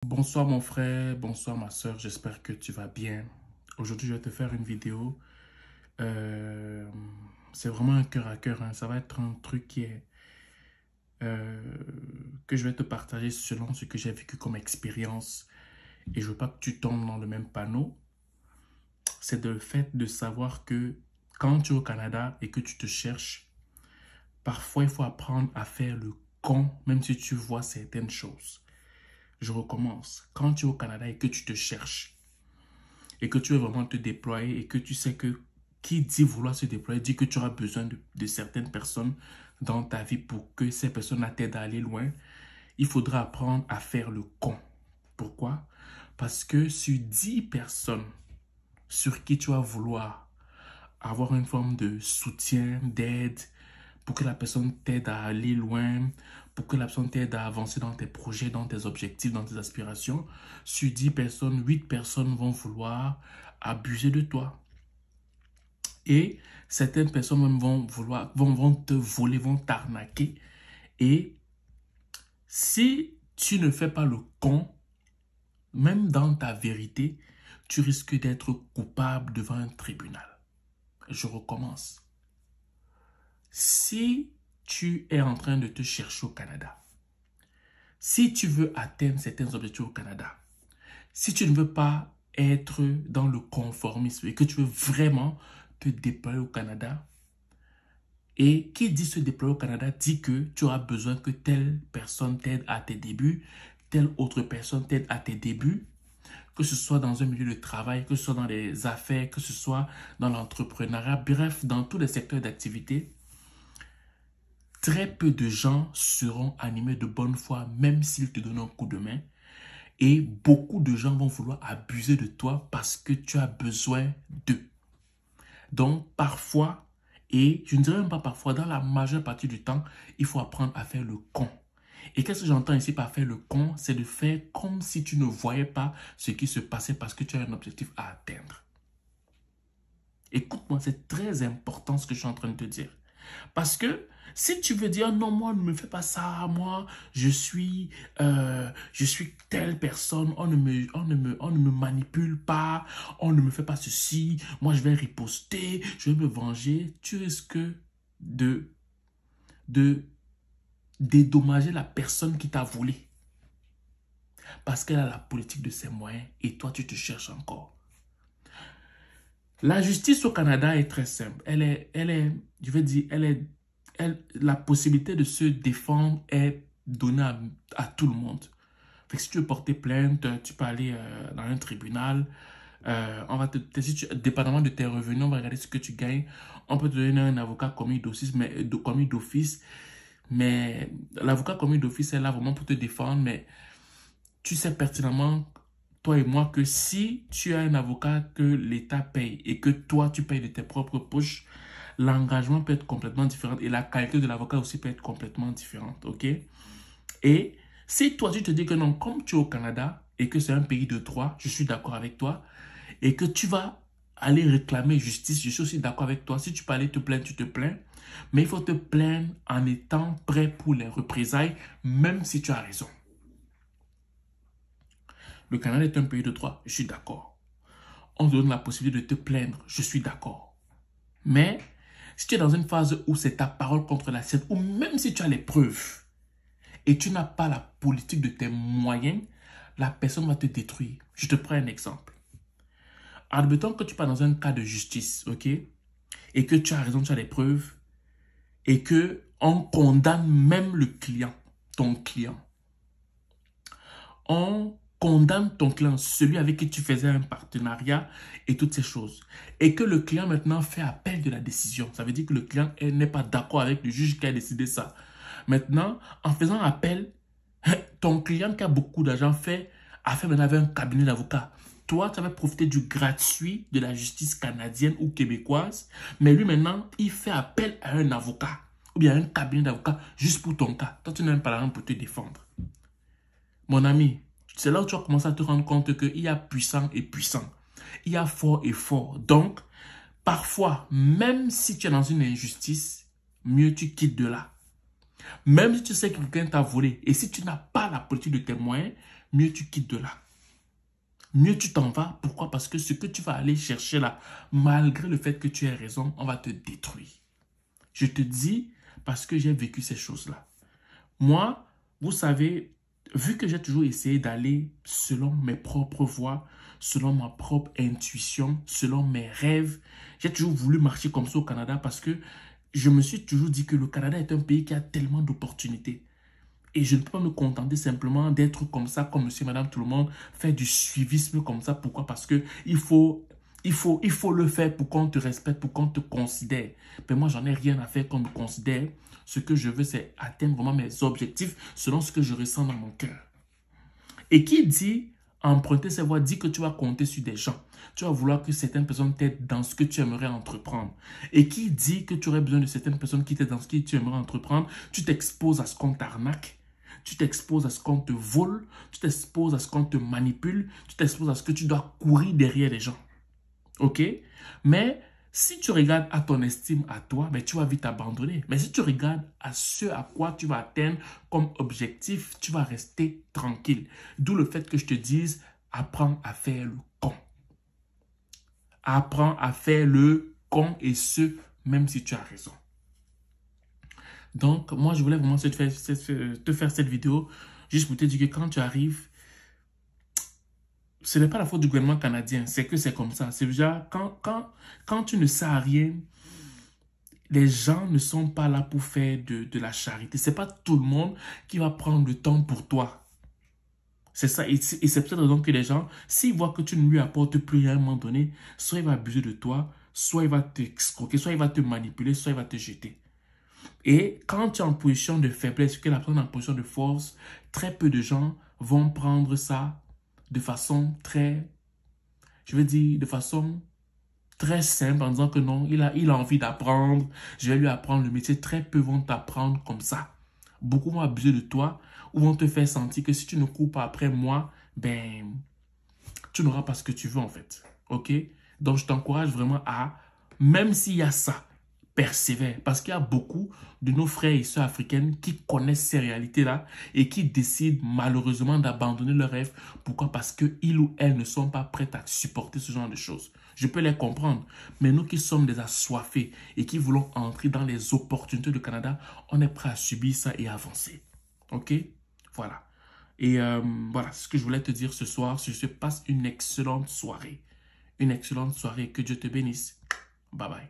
Bonsoir mon frère, bonsoir ma soeur, j'espère que tu vas bien. Aujourd'hui, je vais te faire une vidéo. Euh, c'est vraiment un cœur à cœur, hein. Ça va être un truc euh, que je vais te partager selon ce que j'ai vécu comme expérience. Et je veux pas que tu tombes dans le même panneau. C'est le fait de savoir que quand tu es au Canada et que tu te cherches, parfois il faut apprendre à faire le con, même si tu vois certaines choses. Je recommence. Quand tu es au Canada et que tu te cherches, et que tu veux vraiment te déployer et que tu sais que qui dit vouloir se déployer dit que tu auras besoin de certaines personnes dans ta vie pour que ces personnes t'aident à aller loin, il faudra apprendre à faire le con. Pourquoi? Parce que sur 10 personnes sur qui tu vas vouloir avoir une forme de soutien, d'aide, pour que la personne t'aide à aller loin, pour que la personne t'aide à avancer dans tes projets, dans tes objectifs, dans tes aspirations. Sur 10 personnes, 8 personnes vont vouloir abuser de toi. Et certaines personnes même vont te voler, vont t'arnaquer. Et si tu ne fais pas le con, même dans ta vérité, tu risques d'être coupable devant un tribunal. Je recommence. Si tu es en train de te chercher au Canada, si tu veux atteindre certains objectifs au Canada, si tu ne veux pas être dans le conformisme et que tu veux vraiment te déployer au Canada, et qui dit se déployer au Canada dit que tu auras besoin que telle personne t'aide à tes débuts, telle autre personne t'aide à tes débuts, que ce soit dans un milieu de travail, que ce soit dans les affaires, que ce soit dans l'entrepreneuriat, bref, dans tous les secteurs d'activité. Très peu de gens seront animés de bonne foi, même s'ils te donnent un coup de main. Et beaucoup de gens vont vouloir abuser de toi parce que tu as besoin d'eux. Donc, parfois, et je ne dirais même pas parfois, dans la majeure partie du temps, il faut apprendre à faire le con. Et qu'est-ce que j'entends ici par faire le con? C'est de faire comme si tu ne voyais pas ce qui se passait parce que tu as un objectif à atteindre. Écoute-moi, c'est très important ce que je suis en train de te dire. Parce que si tu veux dire non, moi ne me fais pas ça, moi je suis telle personne, on ne me manipule pas, on ne me fait pas ceci, moi je vais riposter, je vais me venger, tu risques de dédommager la personne qui t'a volé. Parce qu'elle a la politique de ses moyens et toi tu te cherches encore. La justice au Canada est très simple. Je veux dire, la possibilité de se défendre est donnée à tout le monde. Fait que si tu veux porter plainte, tu peux aller dans un tribunal. On va dépendamment de tes revenus, on va regarder ce que tu gagnes. On peut te donner un avocat commis d'office, mais l'avocat commis d'office est là vraiment pour te défendre. Mais tu sais pertinemment, toi et moi, que si tu as un avocat que l'État paye et que toi, tu payes de tes propres poches, l'engagement peut être complètement différent et la qualité de l'avocat aussi peut être complètement différente, ok? Et si toi, tu te dis que non, comme tu es au Canada et que c'est un pays de droit, je suis d'accord avec toi, et que tu vas aller réclamer justice, je suis aussi d'accord avec toi. Si tu peux aller te plaindre, tu te plains, mais il faut te plaindre en étant prêt pour les représailles, même si tu as raison. Le Canada est un pays de droit, je suis d'accord. On te donne la possibilité de te plaindre, je suis d'accord. Mais si tu es dans une phase où c'est ta parole contre la sienne, ou même si tu as les preuves et tu n'as pas la politique de tes moyens, la personne va te détruire. Je te prends un exemple. Admettons que tu pars dans un cas de justice, ok? Et que tu as raison, tu as les preuves, et que on condamne même le client, ton client. On condamne ton client, celui avec qui tu faisais un partenariat et toutes ces choses. Et que le client maintenant fait appel de la décision. Ça veut dire que le client n'est pas d'accord avec le juge qui a décidé ça. Maintenant, en faisant appel, ton client qui a beaucoup d'argent a fait maintenant avec un cabinet d'avocats. Toi, tu avais profité du gratuit de la justice canadienne ou québécoise. Mais lui maintenant, il fait appel à un avocat ou bien à un cabinet d'avocats juste pour ton cas. Toi, tu n'as même pas l'argent pour te défendre. Mon ami, c'est là où tu vas commencer à te rendre compte qu'il y a puissant et puissant. Il y a fort et fort. Donc, parfois, même si tu es dans une injustice, mieux tu quittes de là. Même si tu sais que quelqu'un t'a volé et si tu n'as pas la politique de tes moyens, mieux tu quittes de là. Mieux tu t'en vas. Pourquoi? Parce que ce que tu vas aller chercher là, malgré le fait que tu aies raison, on va te détruire. Je te dis parce que j'ai vécu ces choses-là. Moi, vous savez, vu que j'ai toujours essayé d'aller selon mes propres voies, selon ma propre intuition, selon mes rêves, j'ai toujours voulu marcher comme ça au Canada parce que je me suis toujours dit que le Canada est un pays qui a tellement d'opportunités. Et je ne peux pas me contenter simplement d'être comme ça, comme monsieur, madame, tout le monde, faire du suivisme comme ça. Pourquoi? Parce que il faut le faire pour qu'on te respecte, pour qu'on te considère. Mais moi, j'en ai rien à faire qu'on me considère. Ce que je veux, c'est atteindre vraiment mes objectifs selon ce que je ressens dans mon cœur. Et qui dit emprunter ses voies, dit que tu vas compter sur des gens. Tu vas vouloir que certaines personnes t'aident dans ce que tu aimerais entreprendre. Et qui dit que tu aurais besoin de certaines personnes qui t'aident dans ce que tu aimerais entreprendre, tu t'exposes à ce qu'on t'arnaque. Tu t'exposes à ce qu'on te vole, tu t'exposes à ce qu'on te manipule, tu t'exposes à ce que tu dois courir derrière les gens. Ok? Mais si tu regardes à ton estime à toi, mais tu vas vite abandonner. Mais si tu regardes à ce à quoi tu vas atteindre comme objectif, tu vas rester tranquille. D'où le fait que je te dise, apprends à faire le con. Apprends à faire le con et ce, même si tu as raison. Donc, moi, je voulais vraiment te faire cette vidéo juste pour te dire que quand tu arrives, ce n'est pas la faute du gouvernement canadien, c'est que c'est comme ça. C'est déjà, quand tu ne sers à rien, les gens ne sont pas là pour faire de la charité. Ce n'est pas tout le monde qui va prendre le temps pour toi. C'est ça. Et c'est peut-être donc que les gens, s'ils voient que tu ne lui apportes plus rien à un moment donné, soit il va abuser de toi, soit il va t'escroquer, soit il va te manipuler, soit il va te jeter. Et quand tu es en position de faiblesse, que la personne est en position de force, très peu de gens vont prendre ça de façon très, je veux dire, de façon très simple en disant que non, il a envie d'apprendre, je vais lui apprendre le métier. Très peu vont t'apprendre comme ça. Beaucoup vont abuser de toi ou vont te faire sentir que si tu ne cours pas après moi, ben, tu n'auras pas ce que tu veux en fait. Ok? Donc, je t'encourage vraiment à, même s'il y a ça, persévère. Parce qu'il y a beaucoup de nos frères et sœurs africaines qui connaissent ces réalités-là et qui décident malheureusement d'abandonner leurs rêves. Pourquoi? Parce qu'ils ou elles ne sont pas prêts à supporter ce genre de choses. Je peux les comprendre. Mais nous qui sommes des assoiffés et qui voulons entrer dans les opportunités du Canada, on est prêt à subir ça et avancer. Ok? Voilà. Et voilà ce que je voulais te dire ce soir. Je te passe une excellente soirée. Une excellente soirée. Que Dieu te bénisse. Bye bye.